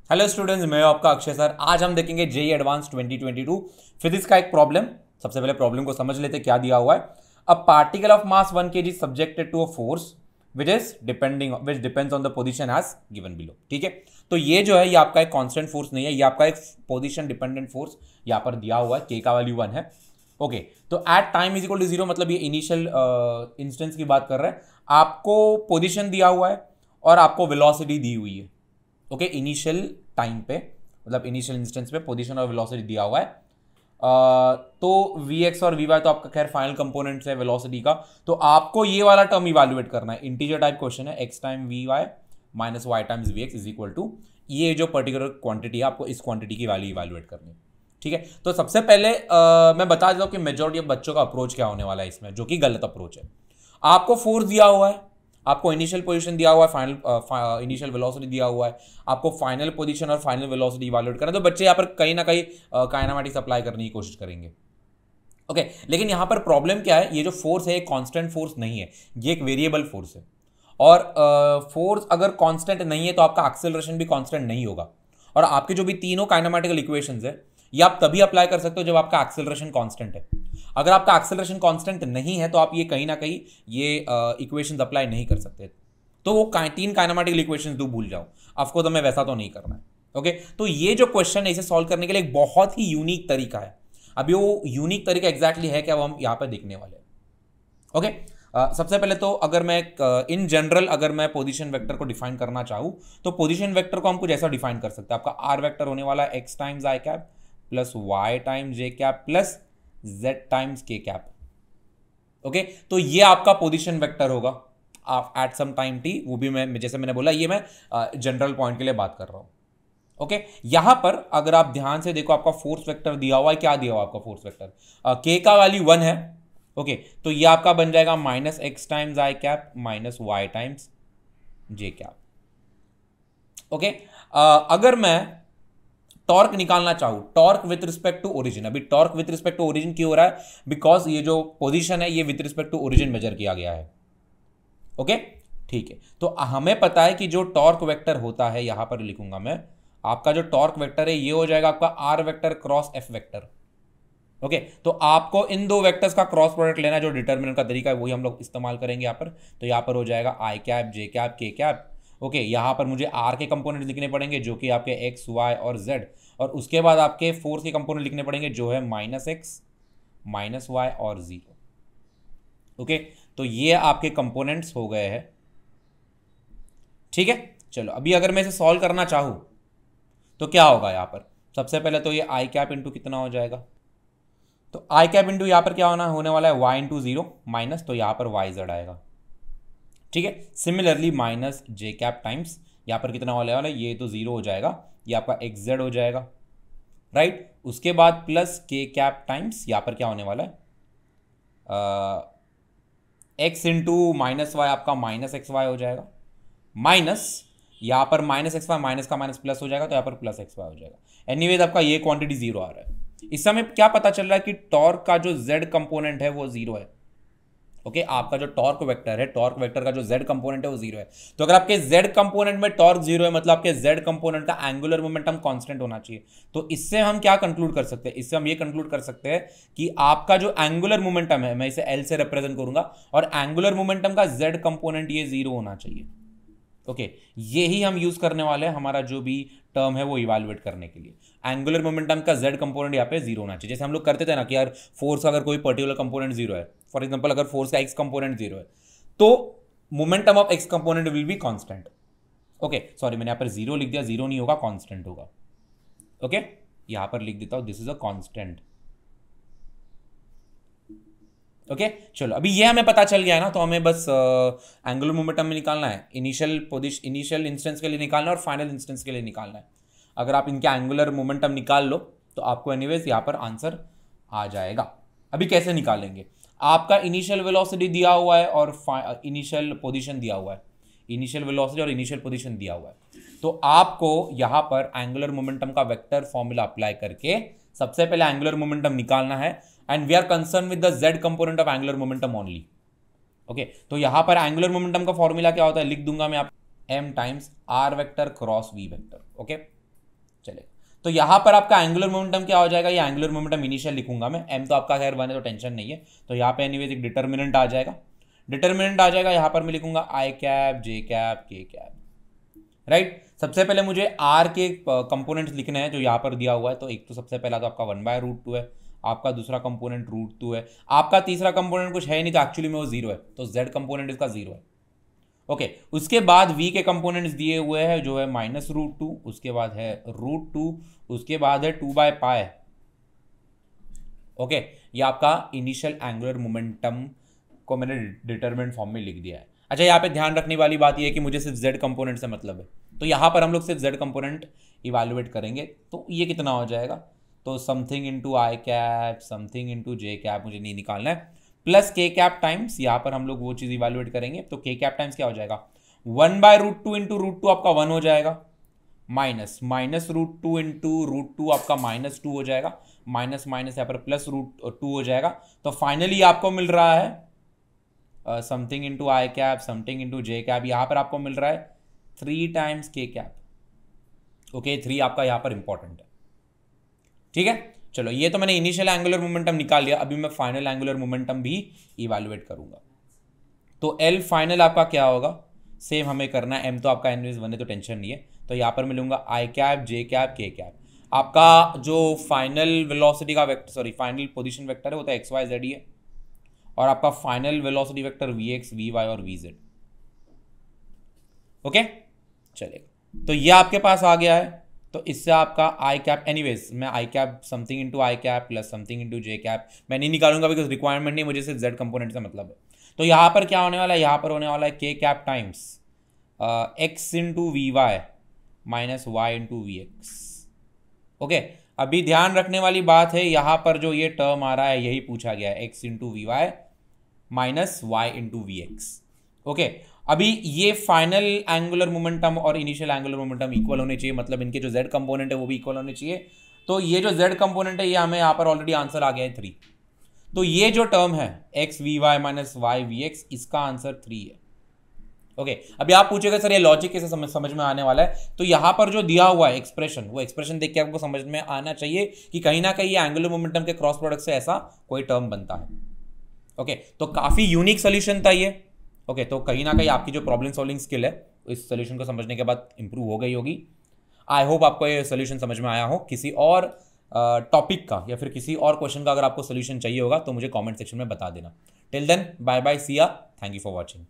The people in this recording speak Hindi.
हेलो स्टूडेंट्स, मैं आपका अक्षय सर। आज हम देखेंगे जेईई एडवांस 2022 फिजिक्स का एक प्रॉब्लम। सबसे पहले प्रॉब्लम को समझ लेते क्या दिया हुआ है। A particle of mass 1 kg subjected to a force which depends on the position as given below. ठीक है, तो ये जो है ये आपका एक कांस्टेंट फोर्स नहीं है, ये आपका एक पोजीशन डिपेंडेंट फोर्स यहाँ पर दिया हुआ है। के का वैल्यू 1 है। ओके, तो at time is equal to 0 मतलब ये इनिशियल इंस्टेंस की बात कर रहे हैं। आपको पोजीशन दिया हुआ है और आपको वेलोसिटी दी हुई है। ओके, इनिशियल टाइम पे मतलब इनिशियल इंस्टेंस पे पोजीशन और वेलोसिटी दिया हुआ है। तो Vx और Vy तो आपका खैर फाइनल कंपोनेंट्स है वेलोसिटी का। तो आपको ये वाला टर्म इवैल्यूएट करना है। इंटीजर टाइप क्वेश्चन है, x time Vy minus y times Vx is equal to ये जो पर्टिकुलर क्वांटिटी है, आपको इस क्वांटिटी की वैल्यू इवैल्यूएट करनी है। ठीक है, तो सबसे पहले मैं बता देता हूँ कि मेजॉरिटी ऑफ बच्चों का अप्रोच क्या होने वाला है इसमें, जो कि गलत अप्रोच है। आपको फोर्स दिया हुआ है, आपको इनिशियल पोजीशन दिया हुआ है, फाइनल इनिशियल वेलोसिटी दिया हुआ है, आपको फाइनल पोजीशन और फाइनल वेलोसिटी इवैल्यूएट करना है। तो बच्चे यहाँ पर कहीं ना कहीं काइनेमैटिक्स अप्लाई करने की कोशिश करेंगे। ओके, लेकिन यहाँ पर प्रॉब्लम क्या है, ये जो फोर्स है कांस्टेंट फोर्स नहीं है, ये एक वेरिएबल फोर्स है। और फोर्स अगर कांस्टेंट नहीं है तो आपका एक्सेलरेशन भी कांस्टेंट नहीं होगा। और आपके जो भी तीनों काइनेमैटिकल इक्वेशंस है ये आप तभी अप्लाई कर सकते हो जब आपका एक्सेलरेशन कांस्टेंट है। अगर आपका एक्सेलरेशन कांस्टेंट नहीं है तो आप ये कहीं ना कहीं ये इक्वेशंस अप्लाई नहीं कर सकते। तो वो तीन काइनेमैटिकल इक्वेशंस दो भूल जाओ, आपको तो मैं वैसा तो नहीं करना है। ओके, तो ये जो क्वेश्चन है इसे सॉल्व करने के लिए एक बहुत ही यूनिक तरीका है। अभी वो यूनिक तरीका एग्जैक्टली है क्या, वो हम यहाँ पर देखने वाले हैं। ओके, सबसे पहले तो अगर मैं इन जनरल अगर मैं पोजीशन वेक्टर को डिफाइन करना चाहूँ तो पोजीशन वेक्टर को हम कुछ ऐसा डिफाइन कर सकते हैं। आपका आर वेक्टर होने वाला है X times I cap plus Y times J cap plus Z times K cap. Okay, तो ये आपका पोजीशन वेक्टर होगा एट सम टाइम टी। वो भी मैं जैसे मैंने बोला ये मैं जनरल पॉइंट के लिए बात कर रहा हूं। ओके, यहां पर अगर आप ध्यान से देखो आपका फोर्स वेक्टर दिया हुआ है। क्या दिया हुआ आपका फोर्स वेक्टर? के का वैल्यू 1 है। ओके, तो ये आपका बन जाएगा minus X times I cap minus Y times J cap. Okay, अगर मैं टॉर्क निकालना चाहूं, torque with respect to origin. अभी torque with respect to origin क्यों हो रहा है? बिकॉज ये जो पोजीशन है ये with respect to origin measure किया गया है। ओके, ठीक है, तो हमें पता है कि जो टॉर्क वेक्टर होता है, यहां पर लिखूंगा मैं, आपका जो टॉर्क वेक्टर है ये हो जाएगा आपका R vector cross F vector. Okay, तो आपको इन दो वेक्टर्स का क्रॉस प्रोडक्ट लेना, जो डिटर्मिनेंट का तरीका है वही हम लोग इस्तेमाल करेंगे यहाँ पर। तो यहाँ पर हो जाएगा आई कैप जे कैप के कैप। ओके, यहाँ पर मुझे आर के कंपोनेंट लिखने पड़ेंगे जो कि आपके एक्स वाई और जेड, और उसके बाद आपके फोर्स के कंपोनेंट लिखने पड़ेंगे जो है माइनस एक्स माइनस वाई और जीरो। ओके, तो ये आपके कंपोनेंट्स हो गए हैं। ठीक है, चलो अभी अगर मैं इसे सॉल्व करना चाहूं तो क्या होगा यहाँ पर? सबसे पहले तो ये आई कैप इंटू कितना हो जाएगा, तो आई कैप इंटू यहाँ पर क्या होने वाला है वाई इंटू जीरो माइनस, तो यहाँ पर वाई जेड आएगा। ठीक है, सिमिलरली माइनस जे कैप टाइम्स यहाँ पर कितना होने वाला है, ये तो जीरो हो जाएगा, ये आपका एक्स जेड हो जाएगा। राइट, उसके बाद प्लस के कैप टाइम्स यहाँ पर क्या होने वाला है, एक्स इंटू माइनस वाई आपका माइनस एक्स वाई हो जाएगा, माइनस यहाँ पर माइनस एक्स वाई माइनस का माइनस प्लस हो जाएगा, तो यहाँ पर प्लस एक्स वाई हो जाएगा। एनीवेज आपका ये क्वांटिटी जीरो आ रहा है। इस समय क्या पता चल रहा है कि टॉर्क का जो जेड कंपोनेंट है वो जीरो है। ओके, आपका जो टॉर्क वेक्टर है, टॉर्क वेक्टर का जो जेड कंपोनेंट है वो जीरो है। तो अगर आपके जेड कंपोनेंट में टॉर्क जीरो है मतलब आपके जेड कंपोनेंट का एंगुलर मोमेंटम कांस्टेंट होना चाहिए। तो इससे हम क्या कंक्लूड कर सकते हैं? इससे हम ये कंक्लूड कर सकते हैं कि आपका जो एंगुलर मोमेंटम है, मैं इसे एल से रिप्रेजेंट करूंगा, और एंगुलर मोमेंटम का जेड कंपोनेंट ये जीरो होना चाहिए। ओके, यही हम यूज करने वाले हैं हमारा जो भी टर्म है वो इवैल्यूएट करने के लिए। एंगुलर मोमेंटम का जेड कंपोनेंट यहाँ पे जीरो होना चाहिए। जैसे हम लोग करते थे ना कि यार फोर्स का अगर कोई पर्टिकुलर कंपोनेंट जीरो है, फॉर एग्जांपल अगर फोर्स का एक्स कंपोनेंट जीरो है तो momentum of x component will be constant. Okay, sorry मैंने यहाँ पर जीरो लिख दिया, जीरो नहीं होगा, कांस्टेंट होगा। ओके, यहाँ पर लिख देता हूं this is a constant. Okay, चलो अभी ये हमें पता चल गया है ना, तो हमें बस एंगुलर मोमेंटम में निकालना है, इनिशियल इंस्टेंस के लिए निकालना है और फाइनल इंस्टेंस के लिए निकालना है। अगर आप इनके एंगुलर मोमेंटम निकाल लो तो आपको एनीवेज यहाँ पर आंसर आ जाएगा। अभी कैसे निकालेंगे? आपका इनिशियल वेलोसिटी दिया हुआ है और इनिशियल पोजीशन दिया हुआ है, इनिशियल वेलोसिटी और इनिशियल पोजीशन दिया हुआ है। तो आपको यहाँ पर एंगुलर मोमेंटम का वेक्टर फॉर्मूला अप्लाई करके सबसे पहले एंगुलर मोमेंटम निकालना है, and we are concern with the Z component of angular momentum only. Okay, तो यहां पर एंगुलर मोमेंटम का फॉर्मूला क्या होता है लिख दूंगा मैं आप, M times R vector cross V vector. Okay, चले, तो यहां पर आपका एंगुलर मोमेंटम क्या हो जाएगा, ये एंगुलर मोमेंटम इनिशियल लिखूंगा मैं, एम तो आपका खैर 1 है तो टेंशन नहीं है, तो यहाँ पे एनीवेज एक डिटर्मिनेंट आ जाएगा, डिटर्मिनेंट आ जाएगा, यहां पर मैं लिखूंगा आई कैप जे कैप के कैप, राइट। सबसे पहले मुझे आर के कंपोनेंट्स लिखने हैं जो यहाँ पर दिया हुआ है, तो एक तो सबसे पहला तो आपका 1/√2 है, आपका दूसरा कंपोनेंट √2 है, आपका तीसरा कंपोनेंट कुछ है नहीं तो एक्चुअली में वो 0 है, तो z कंपोनेंट इसका 0 है। ओके, उसके बाद v के कंपोनेंट्स दिए हुए हैं जो है -√2, उसके बाद है √2, उसके बाद है 2/π। ओके, ये आपका इनिशियल एंगुलर मोमेंटम को मैंने डिटरमिनेंट फॉर्म में लिख दिया है। अच्छा, यहाँ पे ध्यान रखने वाली बात ये है कि मुझे सिर्फ z कंपोनेंट से मतलब है, तो यहाँ पर हम लोग सिर्फ z कंपोनेंट इवेलुएट करेंगे, तो ये कितना हो जाएगा, तो समथिंग इंटू आई कैप समथिंग इंटू जे कैप मुझे नहीं निकालना है, प्लस के कैप टाइम्स, यहाँ पर हम लोग वो चीज़ इवेलुएट करेंगे, तो के कैप टाइम्स क्या हो जाएगा, 1/√2 इंटू √2 आपका 1 हो जाएगा, -√2 इंटू √2 आपका -2 हो जाएगा, माइनस माइनस यहाँ पर +√2 हो जाएगा, तो फाइनली आपको मिल रहा है समथिंग इंटू आई कैप समथिंग इंटू जे कैप, यहाँ पर आपको मिल रहा है 3 टाइम्स के कैप। ओके, 3 आपका यहाँ पर इंपॉर्टेंट है, ठीक है। चलो, ये तो मैंने इनिशियल एंगुलर मोमेंटम निकाल लिया, अभी मैं फाइनल एंगुलर मोमेंटम भी इवैल्यूएट करूंगा। तो एल फाइनल आपका क्या होगा, सेम हमें करना है, एम तो आपका एनवेज 1 है तो टेंशन नहीं है, तो यहाँ पर मिलूंगा आई कैप जे कैप के कैप। आपका जो फाइनल वेलोसिटी का vector, sorry final position vector है वो तो एक्स वाई जेड ही है, और आपका final velocity vector V X V Y और वी जेड। ओके, चलिए, तो ये आपके पास आ गया है, तो इससे आपका आई कैप, एनीवेज मैं आई कैप समथिंग इंटू आई कैप प्लस समथिंग इंटू जे कैप मैं नहीं निकालूंगा बिकॉज रिक्वायरमेंट नहीं, मुझे सिर्फ जेड कंपोनेंट से मतलब है। तो यहाँ पर क्या होने वाला है, यहाँ पर होने वाला है K cap times X into V Y minus Y into V X. Okay, अभी ध्यान रखने वाली बात है, यहाँ पर जो ये टर्म आ रहा है यही पूछा गया है, X into V Y minus Y into V X. Okay, अभी ये फाइनल एंगुलर मोमेंटम और इनिशियल एंगुलर मोमेंटम इक्वल होने चाहिए, मतलब इनके जो z कंपोनेंट है वो भी इक्वल होने चाहिए। तो ये जो z कंपोनेंट है ये हमें यहाँ पर ऑलरेडी आंसर आ गया है 3, तो ये जो टर्म है X V Y minus Y V X, इसका आंसर 3 है। ओके, अभी आप पूछेगा सर ये लॉजिक कैसे समझ में आने वाला है, तो यहाँ पर जो दिया हुआ है एक्सप्रेशन, वो एक्सप्रेशन देख के आपको समझ में आना चाहिए कि कहीं ना कहीं एंगुलर मोमेंटम के क्रॉस प्रोडक्ट से ऐसा कोई टर्म बनता है। ओके, तो काफी यूनिक सोल्यूशन था ये। ओके, तो कहीं ना कहीं आपकी जो प्रॉब्लम सॉल्विंग स्किल है इस सोल्यूशन को समझने के बाद इंप्रूव हो गई होगी। आई होप आपको ये सोल्यूशन समझ में आया हो। किसी और टॉपिक का या फिर किसी और क्वेश्चन का अगर आपको सोल्यूशन चाहिए होगा तो मुझे कमेंट सेक्शन में बता देना। टिल देन, बाय बाय, सी या, थैंक यू फॉर वॉचिंग।